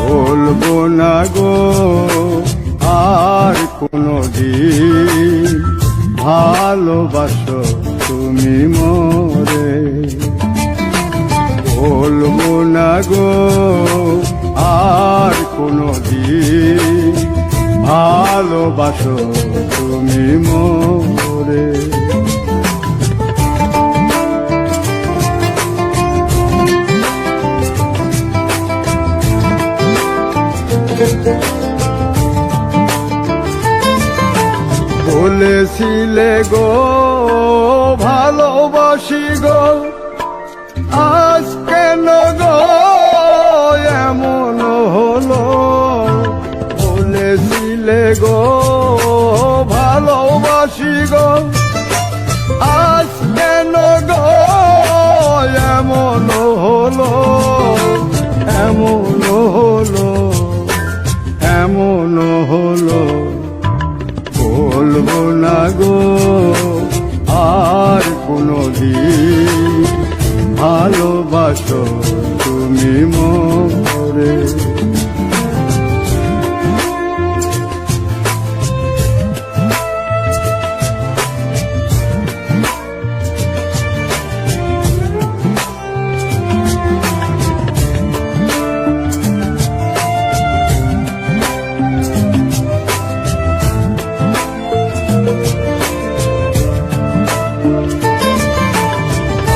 বলবো না গো আর কোনদিন ভালোবাসো তুমি মোরে। বলবো না গো আর কোনদিন ভালোবাসো তুমি মোরে। বলেছিলে গো ভালোবাসি গো, আজ কেন গো এমন হলো? বলেছিলে গো ভালোবাসি গো, আজ কেন গো এমন হলো? এমন হলো, এমন হলো। বলবো না গো আর কোনদিন ভালোবাসো তুমি মোরে।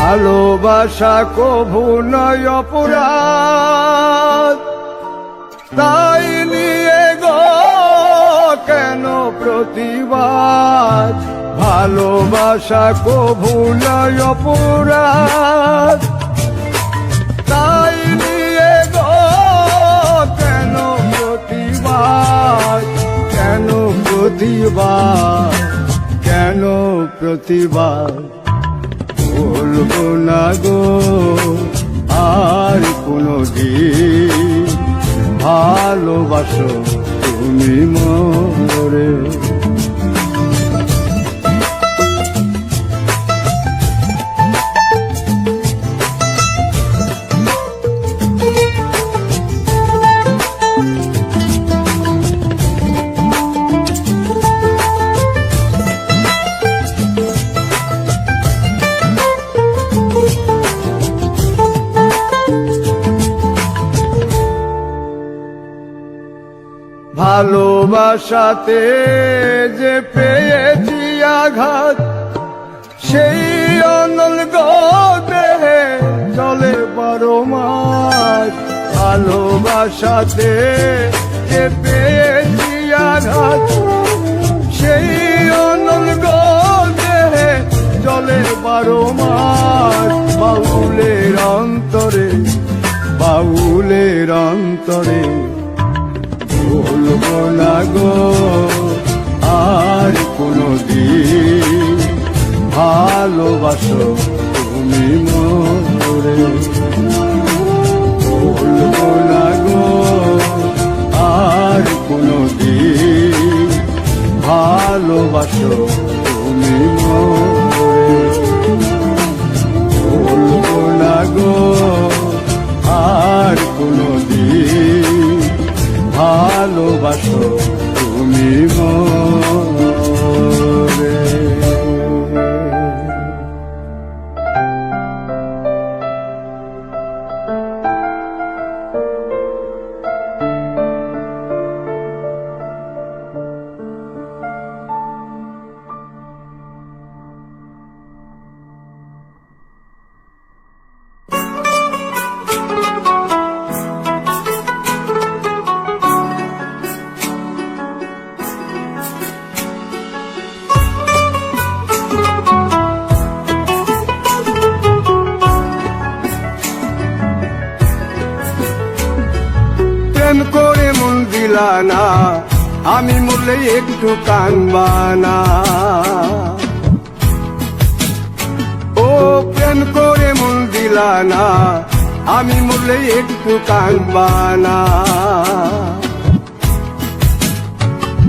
ভালোবাসা কভু নয় অপরাধ, তাই নিয়ে গো কেন প্রতিবাদ? ভালোবাসা কভু নয় অপরাধ, তাই নিয়ে গো কেন প্রতিবাদ? কেন প্রতিবাদ? কেন প্রতিবাদ? বলবো না গো আর কোনদিন ভালোবাসো তুমি মোরে। ভালোবাসাতে যে পেয়েছি আঘাত, সেই অনল গো দেহে চলে 12 মাস। ভালোবাসাতে যে পেয়েছি আঘাত, সেই অনল গো দেহে চলে 12 মাস। বাউলের অন্তরে, বাউলের অন্তরে বলবো না গো আর কোনদিন ভালোবাসো তুমি মোরে। বলবো না গো আর কোনদিন ভালোবাসো তুমি মোরে। বলবো না গো আর কোনদিন ভালোবাসো তুমি মোরে। প্রেম করে মন দিলা না, আমি মরলে একটু কানবানা। ও প্রেম করে মন দিলা না, আমি মরলে একটু কাঁদবানা।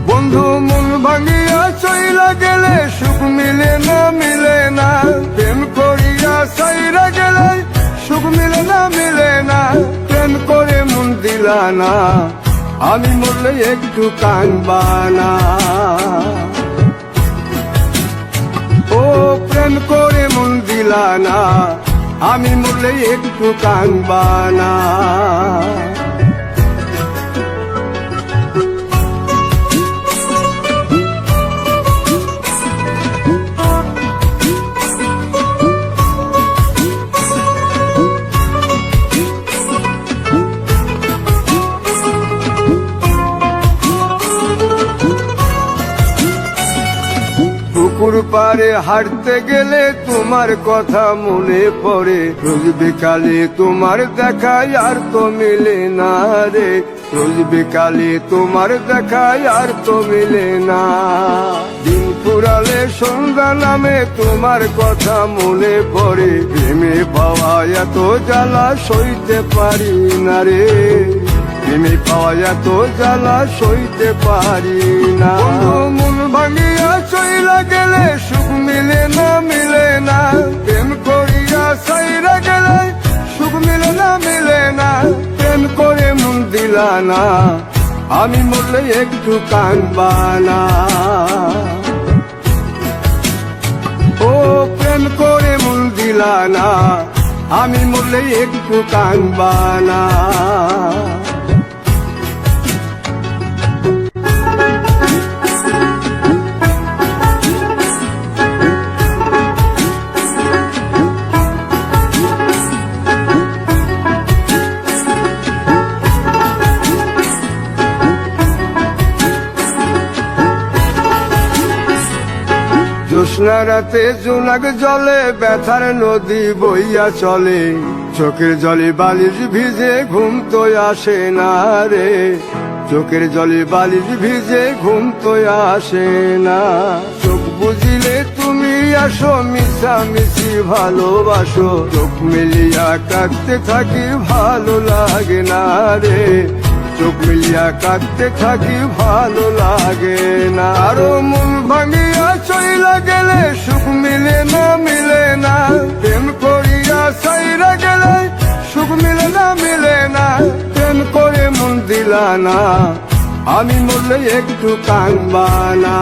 বন্ধু মন ভাঙিয়া চইলা গেলে সুখ মিলে না মিলে না, প্রেম করিয়া সাইরা গেলে সুখ মিলে না মিলে না, প্রেম করে মন দিলা না, আমি মরলে একটু কাঁদবানা। ও প্রেম করে মন দিলা না, আমি মরলে একটু কাঁদবানা। পুকুর পাড়ে হাঁটতে গেলে তোমার কথা মনে পড়ে, রোজ বিকালে তোমার দেখা আর তো মিলে না রে, রোজ বিকালে তোমার দেখা আর তো মিলে না। দিন ফুরালে সন্ধ্যা নামে তোমার কথা মনে পড়ে, প্রেমে পাওয়া এত জ্বালা সইতে পারি না রে, প্রেমে পাওয়া এত জ্বালা সইতে পারি না। মন ভাঙিয়া চইলা গেলে সুখ মিলে না মিলে না, প্রেম করিয়া সাইরা গেলে সুখ মিলে না মিলে না, প্রেম করে মন দিলা না, আমি মরলে একটু কাঁদবানা। ও প্রেম করে মন দিলা না, আমি মরলে একটু কাঁদবানা। জ্যোৎস্না রাতে জোনাক জলে ব্যথার নদী বইয়া চলে, চোখের জলে বালিশ ভিজে ঘুম তো আসে না রে, চোখের জলে বালিশ ভিজে ঘুম তো আসে না। চোখ বুঝিলে তুমি আসো মিশামিশি ভালোবাসো, চোখ মিলিয়া কাঁদতে থাকি ভালো লাগে না রে, চোখ মিলিয়া কাঁদতে থাকি ভালো লাগে না। আরো মন ভাঙিয়া চইলা গেলে সুখ মিলে না মিলে না, প্রেম করিয়া সাইরা গেলে সুখ মিলে না মিলে না, প্রেম করে মন দিলা না, আমি মরলে একটু কাঁদবানা।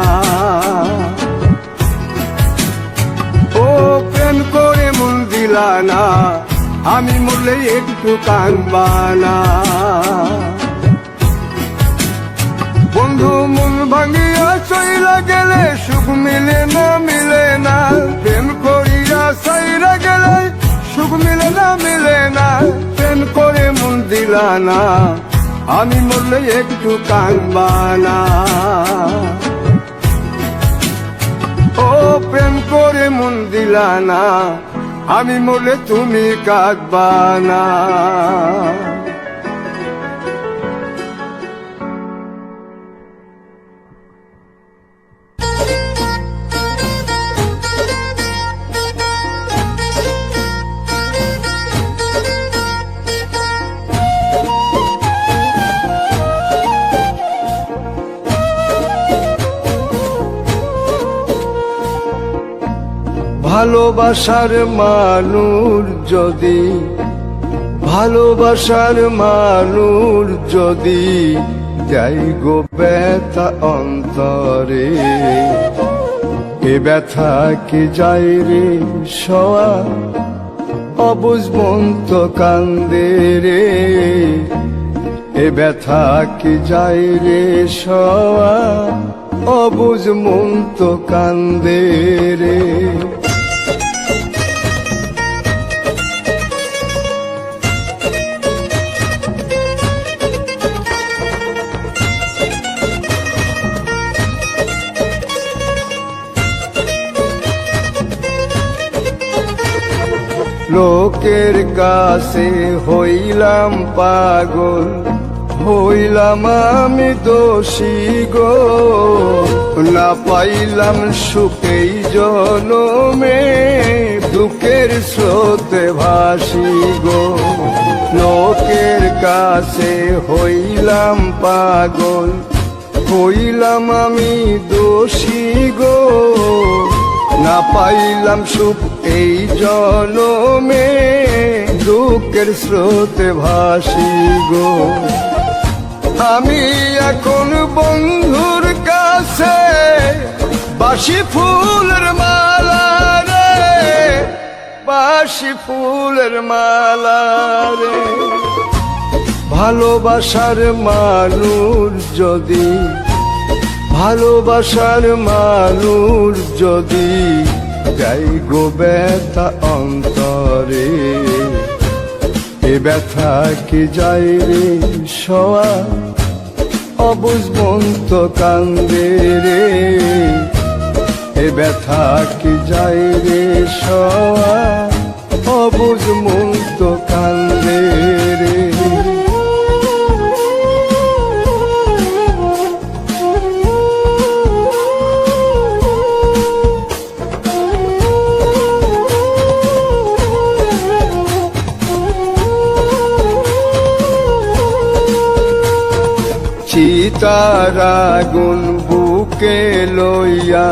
ও প্রেম করে মন দিলা না, আমি মরলে একটু কাঁদবানা। বন্ধু মন ভাঙিয়া চইলা গেলে সুখ মিলে না মিলে না, প্রেম করিয়া সাইরা গেলে সুখ মিলে না মিলে না, প্রেম করে মন দিলা না, আমি মরলে একটু কাঁদবানা। ও প্রেম করে মন দিলা না, আমি মরলে তুমি কাঁদবানা। ভালোবাসার মানুষ যদি, ভালোবাসার মানুষ যদি যাই গো ব্যথা অন্তরে, এ ব্যথা কি যায় রে সওয়া, অবুঝ মন তো কান্দে রে, এ ব্যথা কি যায় রে সওয়া, অবুঝ মন তো কান্দে রে। লোকের কাছে হইলাম পাগল, হইলাম আমি দোষী গো, না পাইলাম সুখেই জনমে দুঃখের স্রোতে ভাসি গো, লোকের কাছে হইলাম পাগল, হইলাম আমি দোষী গো, না পাইলাম সুখ এই জনমে, দুঃখের স্রোতে ভাসি গো। আমি এখন বন্ধুর কাছে বাসি ফুলের মালা রে, বাসি ফুলের মালা রে। ভালোবাসার মানুষ যদি, ভালোবাসার মানুষ যদি যাই গো ব্যথা অন্তরে, এ ব্যথা কি যায় রে সওয়া, অবুঝ মন তো কান্দে রে, এ ব্যথা কি যায় রে সওয়া, অবুঝ মন তো কান্দে রে। চিতার আগুন বুকে লইয়া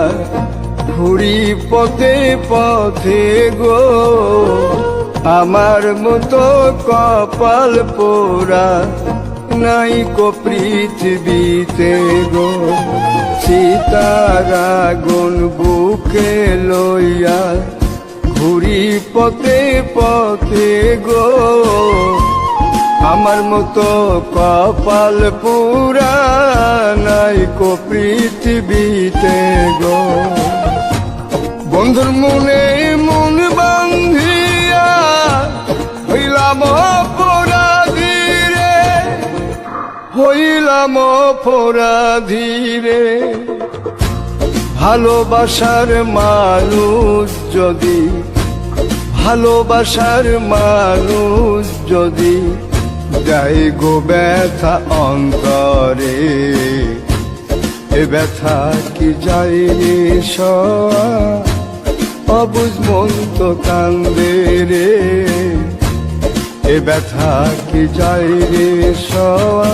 ঘুরি পথে পথে গো, আমার মতো কপাল পোড়া নাই কো পৃথিবীতে গো। চিতার আগুন বুকে লইয়া ঘুরি পথে পথে গো, আমার মতো কপাল পুরা নাই কো পৃথিবীতে গো। বন্ধুর মনে মন বান্ধিয়া হইলাম অপরাধী রে, হইলাম অপরাধী রে। ভালোবাসার মানুষ যদি, ভালোবাসার মানুষ যদি যাই গো ব্যথা অন্তরে, এ ব্যথা কি যায় রে সওয়া, অবুঝ মন তো কান্দে রে, এ ব্যথা কি যায় রে সওয়া,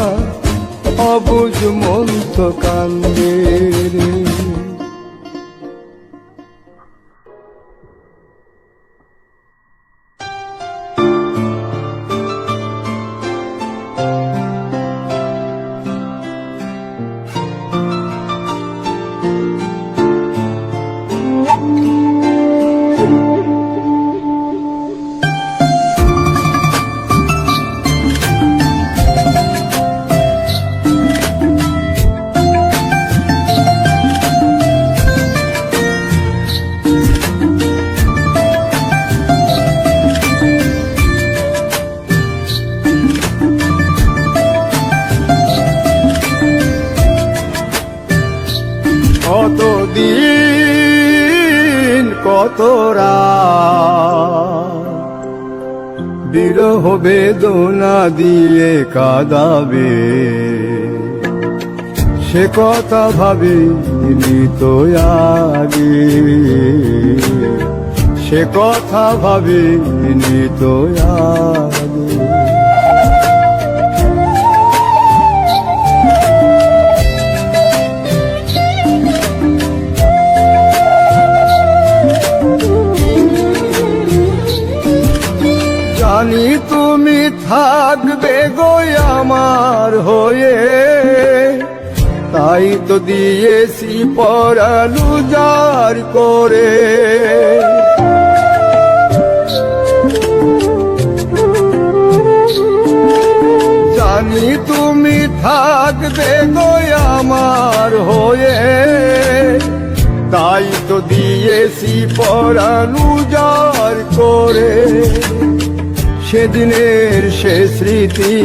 অবুঝ মন তো কান্দে রে। কতদিন কত রাত বিরহ বেদনা দিয়ে কাঁদাবে, সে কথা ভাবিনি তো আগে, সে কথা ভাবিনি তো আগে। জানি তুমি থাকবে গো আমার হয়ে, তাই তো দিয়েছি পরাণ উজাড় করে। জানি তুমি থাকবে গো আমার হয়ে, তাই তো দিয়েছি পরাণ উজাড় করে। সেদিনের সে স্মৃতি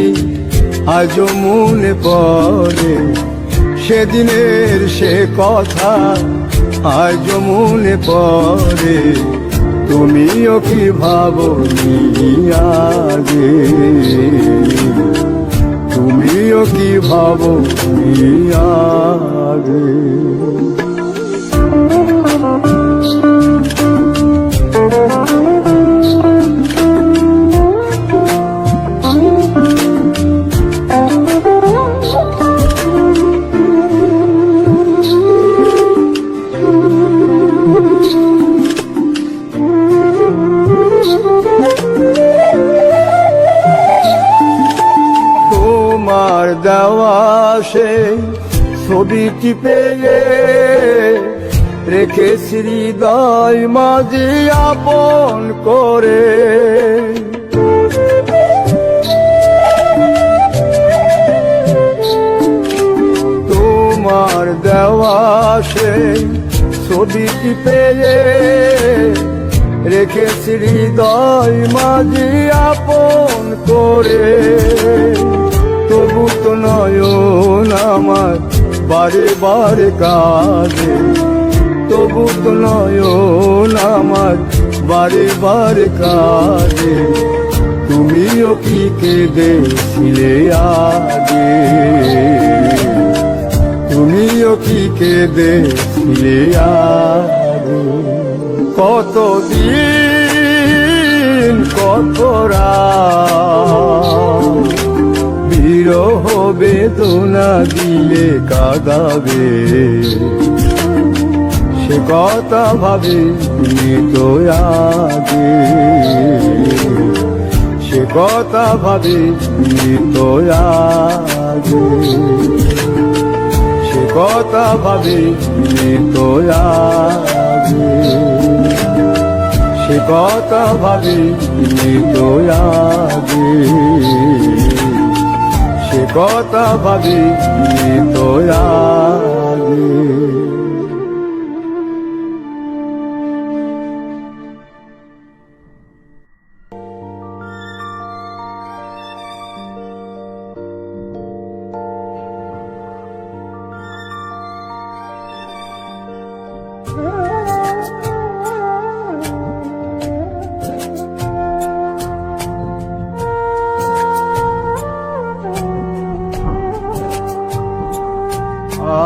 আজও মনে পড়ে, সেদিনের সে কথা আজও মনে পড়ে। তুমিও কি ভাবনি আগে, তুমিও কি ভাবনি আগে। দেওয়া সেই ছবিটি পেয়ে রেখেছি হৃদয় মাঝে আপন করে। তোমার দেওয়া সেই ছবিটি পেয়ে রেখেছি হৃদয় মাঝে আপন করে। তবু তো নয়ন আমার বারে বারে কাঁদে, তবু তো নয়ন আমার বারে বারে কাঁদে। তুমিও কি কেঁদেছিলে আগে, তুমিও কি কেঁদেছিলে আগে। কতদিন কত রাত বিরহ বেদনা দিলে কাঁদাবে, সে কথা ভাবে তো আগে, সে কথা ভাবে তো আগে, সে কথা ভাবে তো আগে, সে কথা ভাবে তো আগে, সে কথা ভাবে তো আগে।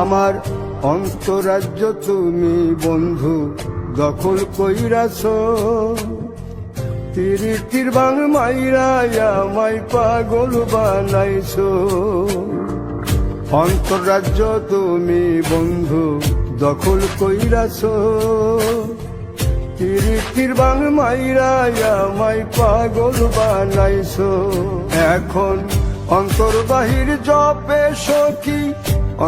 আমার অন্তরাজ্য তুমি বন্ধু দখল কইরাছ, তিরিটির বাং মাইরা আমায় পাগল বানাইছ। অন্তরাজ্য তুমি বন্ধু দখল কইরাছ, তিরিটির বাং মাইরা আমায় পাগল বানাইছ। এখন অন্তর বাহির জপে সখী,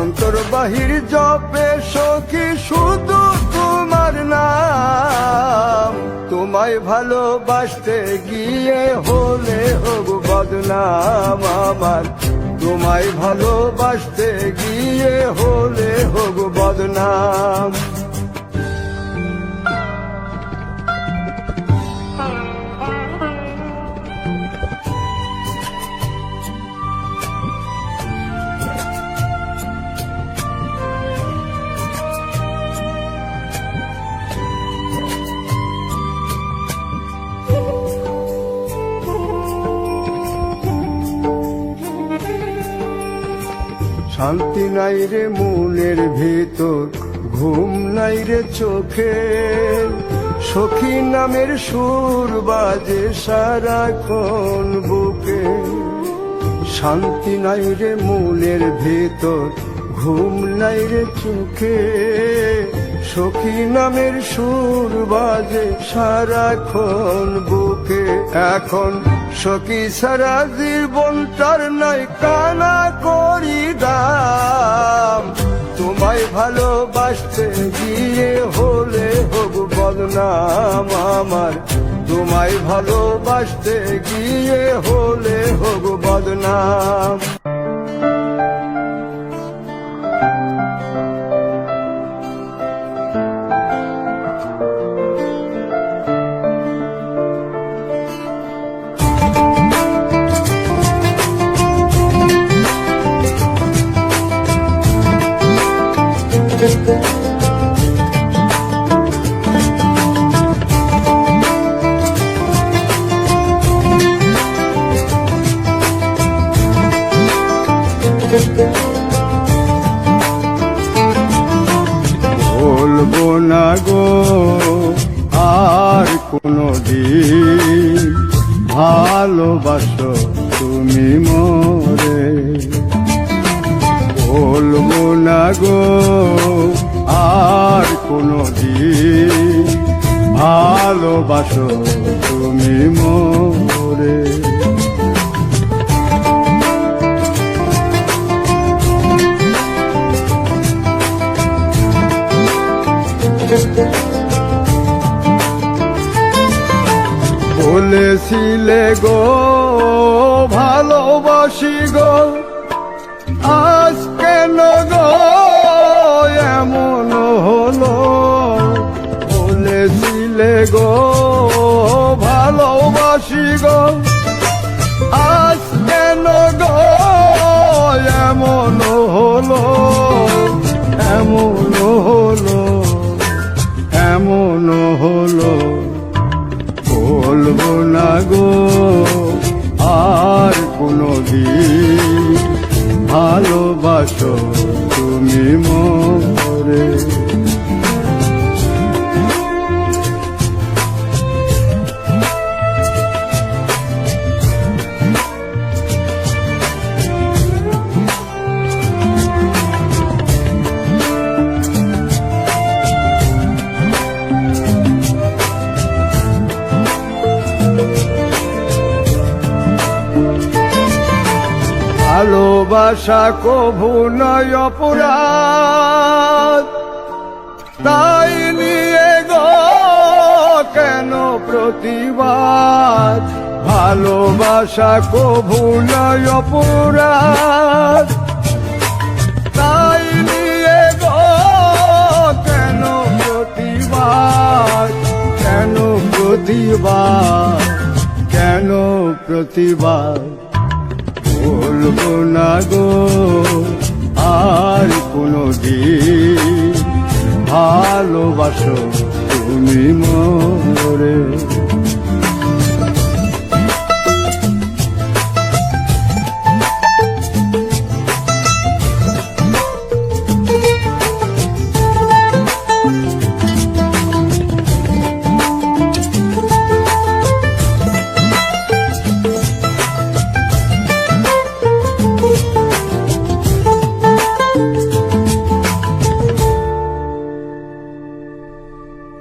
অন্তর বাহির জপে সখী শুধু তোমার নাম। তোমায় ভালোবাসতে গিয়ে হলে হোক বদনাম আমার, তোমায় ভালোবাসতে গিয়ে হলে হোক বদনাম। শান্তি নাই রে মনের ভেতর, ঘুম নাই রে চোখে, সখী নামের সুর বাজে সারাক্ষণ বুকে। শান্তি নাই রে মনের ভেতর, ঘুম নাই রে চোখে, সখী নামের সুর বাজে সারাক্ষণ বুকে। এখন সখী সারা জীবনটার নাই কানা করি দাম। তোমায় ভালোবাসতে গিয়ে হলে হোক বদনাম আমার, তোমায় ভালোবাসতে গিয়ে হলে হোক বদনাম। বলবো না গো আর কোনো দিন ভালোবাসো তুমি মোরে, বলবো না গো আর কোনো দিন ভালোবাসো তুমি মোরে। বলেছিলে গো ভালোবাসি গো, আজ কেন গো এমন হলো? বলেছিলে গো ভালোবাসি গো, আজ কেন গো এমন হলো? এমন হলো, এমন হলো। বলবো না গো আর কোনদিন, ভালোবাসো তুমি মোরে। ভালোবাসা কভু নয় অপরাধ, তাই নিয়ে গো কেন প্রতিবাদ? ভালোবাসা কভু নয় অপরাধ, তাই নিয়ে গো কেন প্রতিবাদ? কেন প্রতিবাদ? কেন প্রতিবাদ? বলবো না গো আর কোনদিন, ভালোবাসো তুমি মোরে।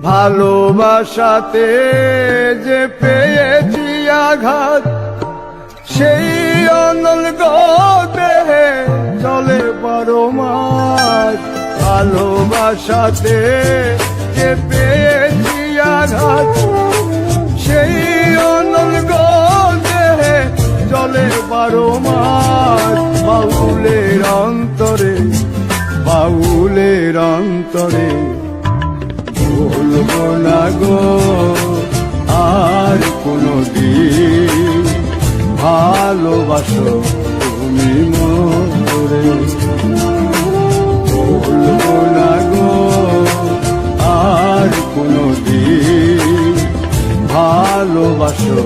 ভালোবাসাতে যে পেয়েছি আঘাত, সেই অনল গো দেহে চলে 12 মাস। ভালোবাসাতে যে পেয়েছি আঘাত, সেই অনল গো দেহে চলে 12 মাস। বাউলের অন্তরে, বাউলের অন্তরে বলবো না গো আর কোনদিন, ভালোবাসো তুমি মোরে। বলবো না গো আর কোনদিন, ভালোবাসো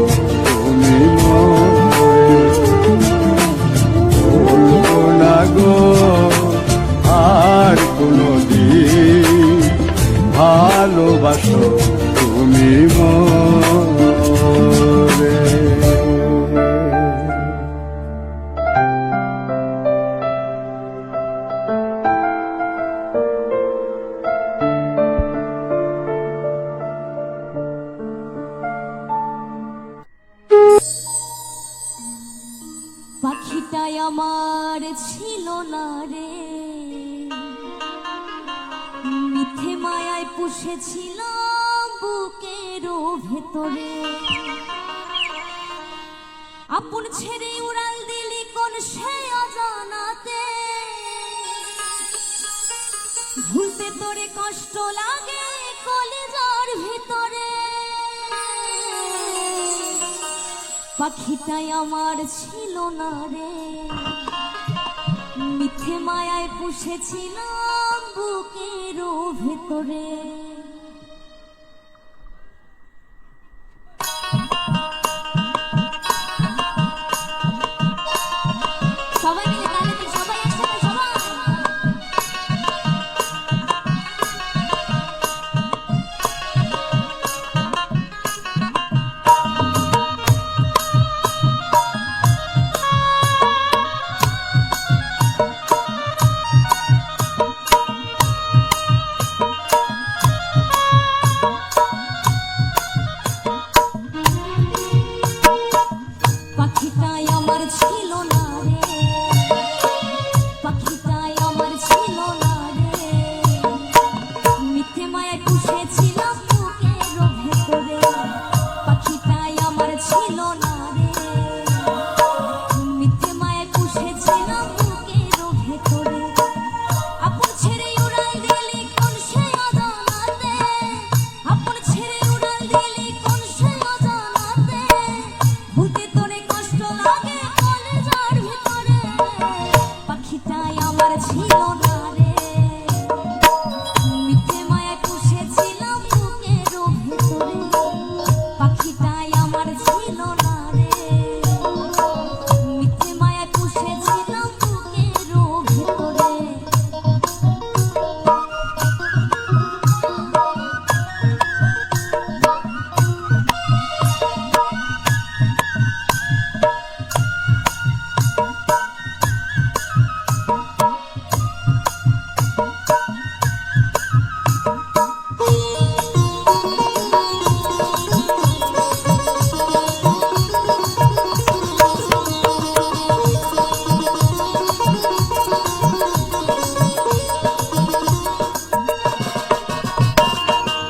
তুমি মোরে। বলবো না গো আর কোনদিন, ভালোবাসো তুমি মোরে। পাখিটাই আমার ছিল না রে, মিথ্যে মায়ায় পুষেছিলাম বুকেরও ভেতরে। আপন ছেড়ে উড়াল দিলি কোন সে অজানাতে, ভুলতে তোরে কষ্ট লাগে কলিজার ভিতরে। পাখিটাই আমার ছিল না রে, মিথ্যে মায়ায় পুষেছিলাম বুকেরও ভেতরে। সবাই মিলে তালে দিই, সবাই একসাথে সবাই। ভুলতে তোরে কষ্ট লাগে কলেজার ভিতরে, পাখিটাই আমার ছিল না রে। মিথ্যে মায়ায় পুষেছিলাম বুকের ভিতরে, পাখিটাই আমার ছিল না রে। মিথ্যে মায়ায় পুষেছিলাম বুকের ভিতরে।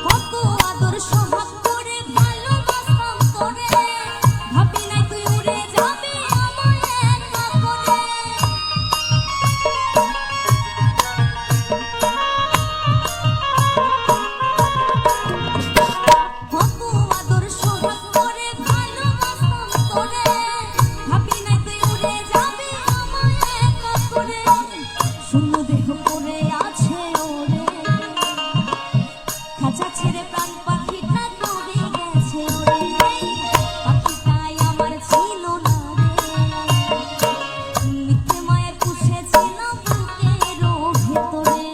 কত আদর সোহাগ করে ভালোবাসতাম তোরে, ভাবি নাই তুই উড়ে যাবি আমায় একা করে। কত আদর সোহাগ করে ভালোবাসতাম তোরে, ভাবি নাই তুই উড়ে যাবি আমায় একা করে। শূন্য দেহ করে আছে ওরে, খাঁচা ছেড়ে প্রাণ পাখিটা দৌড়ে গেছে ওরে। পাখিটাই আমার ছিল না রে। মিথ্যে মায়ায় পুষেছিলাম বুকের ভেতরে।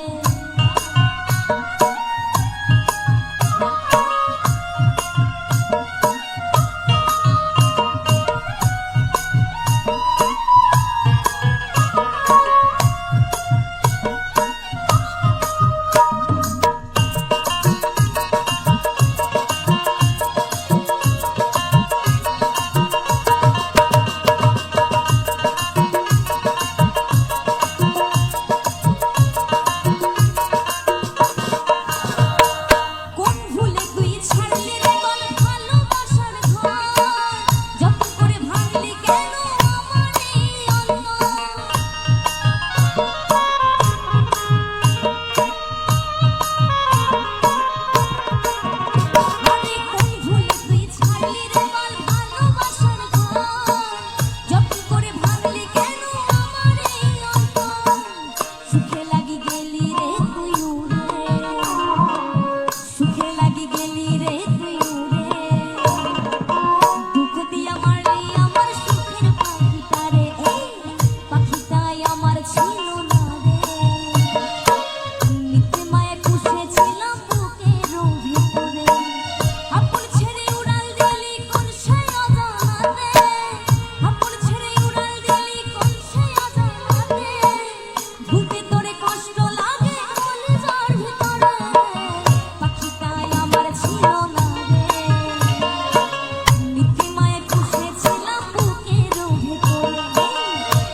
কোন ভুলে তুই ছাড়লি রে বল ভালোবাসার ঘর, যত্ন করে ভাঙলি কেন আমার এই অন্তর। আরে কোন ভুলে তুই ছাড়লি রে বল ভালোবাসার ঘর, যত্ন করে ভাঙলি কেন আমার এই অন্তর। সুখে লাগি গেলি রে তুই উড়ে, সুখে লাগি গেলি রে তুই উড়ে। দুঃখ দিয়া মারলি আমার সুখের পাখিটারে, এই পাখিটাই আমার ছিল না রে। মিথ্যে মায়ায় পুষেছিলাম বুকের ভিতরে, আপন ছেড়ে উড়াল দিলি কোন সেই অজানাতে। আপন ছেড়ে উড়াল দিলি কোন সেই অজানাতে, ভুলতে তোরে কষ্ট লাগে কলেজার ভিতরে, পাখিটাই আমার ছিল না রে। মিথ্যে মায়ায় পুষেছিলাম বুকের ভিতরে,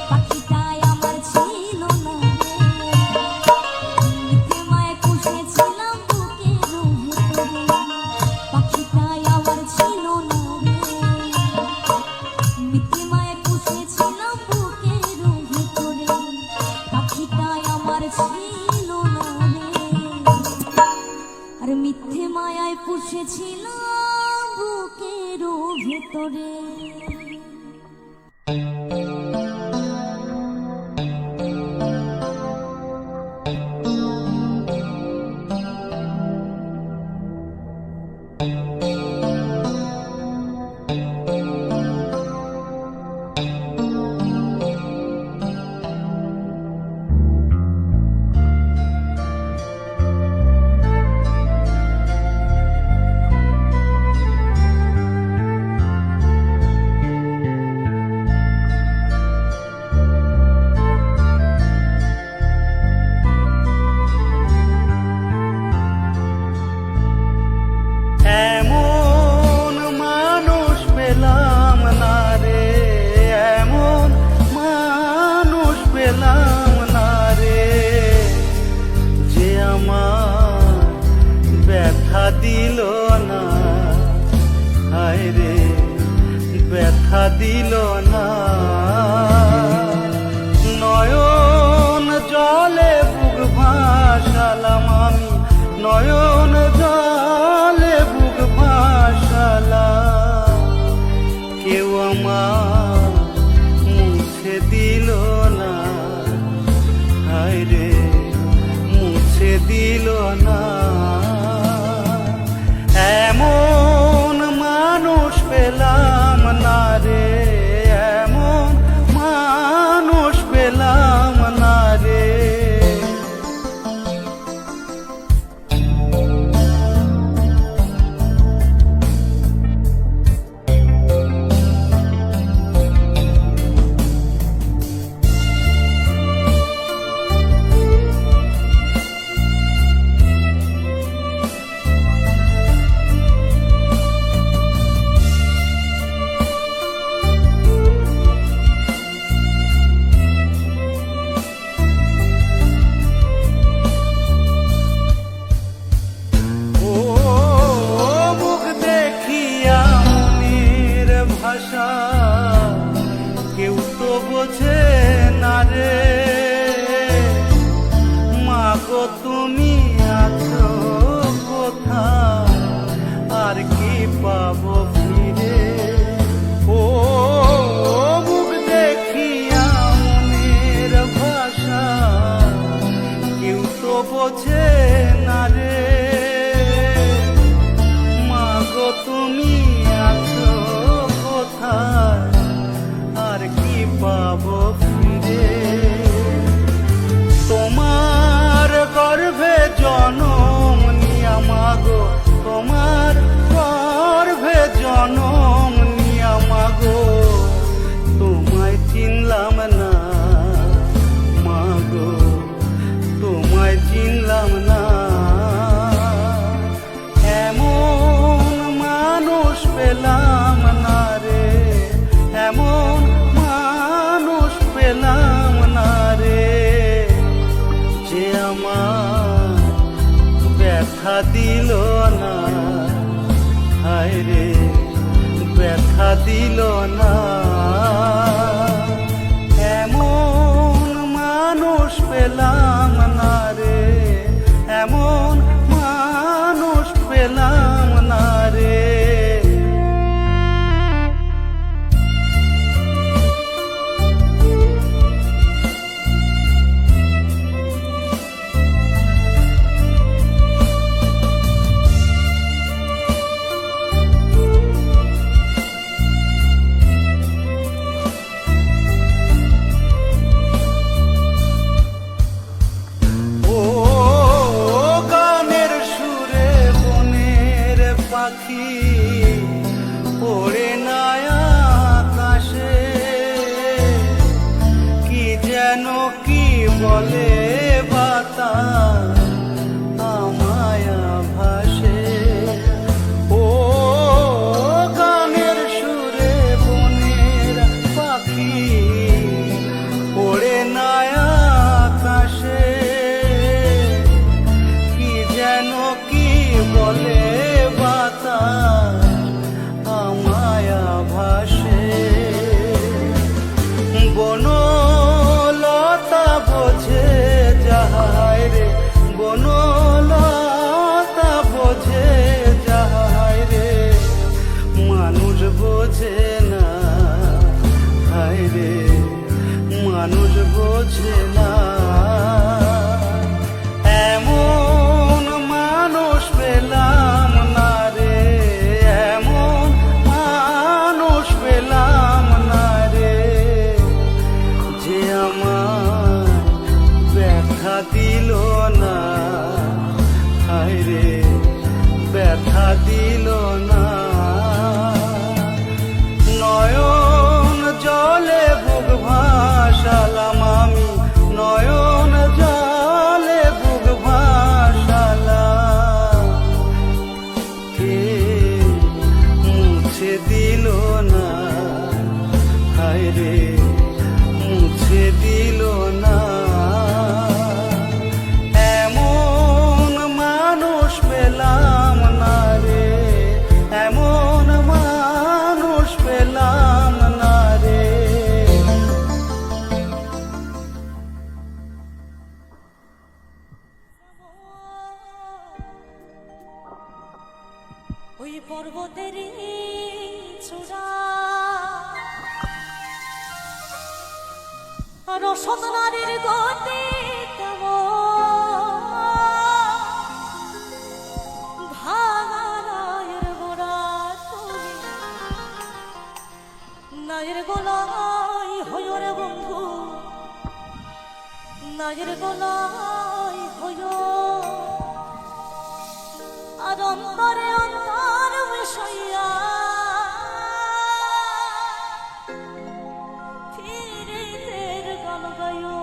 পাখিটাই আমার ছিল না রে। মিথ্যে মায়ায় পুষেছিলাম বুকের ভিতরে, পাখিটাই আমার ছিল না রে। মিথ্যে মায়ায় পুষেছিলাম বুকের ভিতরে, পাখিটাই আমার ছিল না রে। আর মিথ্যে মায়ায় পুষেছিলাম বুকের ভিতরে। দেখা দিল না, নয়ন জলে বুক ভাসালাম আমি, নয়ন জলে বুক ভাসালাম। কেউ আমার মুছে দিল না, হায় রে মুছে দিল না। এমন মানুষ পেলাম না রে, এমন মানুষ পেলাম না রে। কেউ তো বোঝে না রে, মা গো তুমি আছো কোথায়, আর কি পাবো ফিরে। ও মুখ দেখিয়া মনের ভাষা কেউ তো বোঝে না রে, মা গো তুমি আছো কোথায়, আর কি পাবো ফিরে। তোমার গর্ভে জনম নিয়া মাগো, তোমার গর্ভে জনম নিয়া মাগো, তোমায় চিনলাম না মাগো, তোমায় চিনলাম না। এমন মানুষ পেলাম না রে, এমন মানুষ পেলাম না রে, যে আমার ব্যথা দিল না, হায় রে ব্যথা দিল না। এমন মানুষ পেলাম না রে, এমন মানুষ পেলাম না রে। পাখি ওড়ে না আকাশে, কি যেন কি বলে বাতাস আমায় ভাসে। ও গানের সুরে বনের পাখি ওড়ে না আকাশে, কি যেন কি বলে আমায় ভাসে। বনলতা বোঝে যাহাই রে, বনলতা বোঝে যাহাই রে, মানুষ বোঝে না, হায় রে মানুষ বোঝে না। এমন মানুষ পেলাম না রে, এমন মানুষ পেলাম না রে, যে আমার ব্যথা দিল না, হায় রে ব্যথা দিল না। নয়ন জলে বুক ভাসালাম আমি, রসদ নারীর গতি ভাঙা নায়ের গোড়া তুমি নায়ের গোলাই হইও রে বন্ধু নায়ের গোলাই হইও আর অন্তরে অন্তর মিশাইয়া ফিরিতের গান গাইও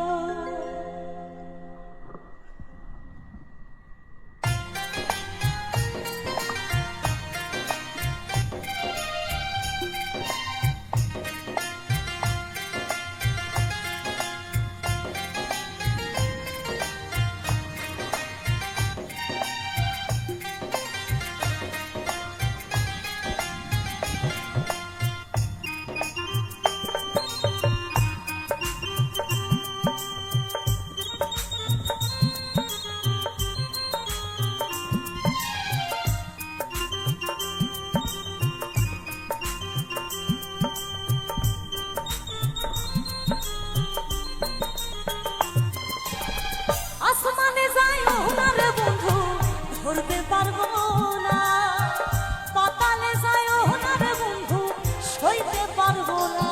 আসমানে যাইও না রে বন্ধু ধরতে পারবো না পাতালে যাইও না রে বন্ধু সইতে পারবো না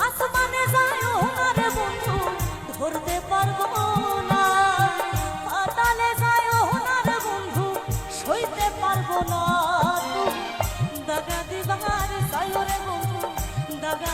আসমানে যাইও না রে বন্ধু ধরতে পারবো না পাতালে যাইও না রে বন্ধু সইতে পারবো না দাগা দিবার যাইও রে বন্ধু দাগা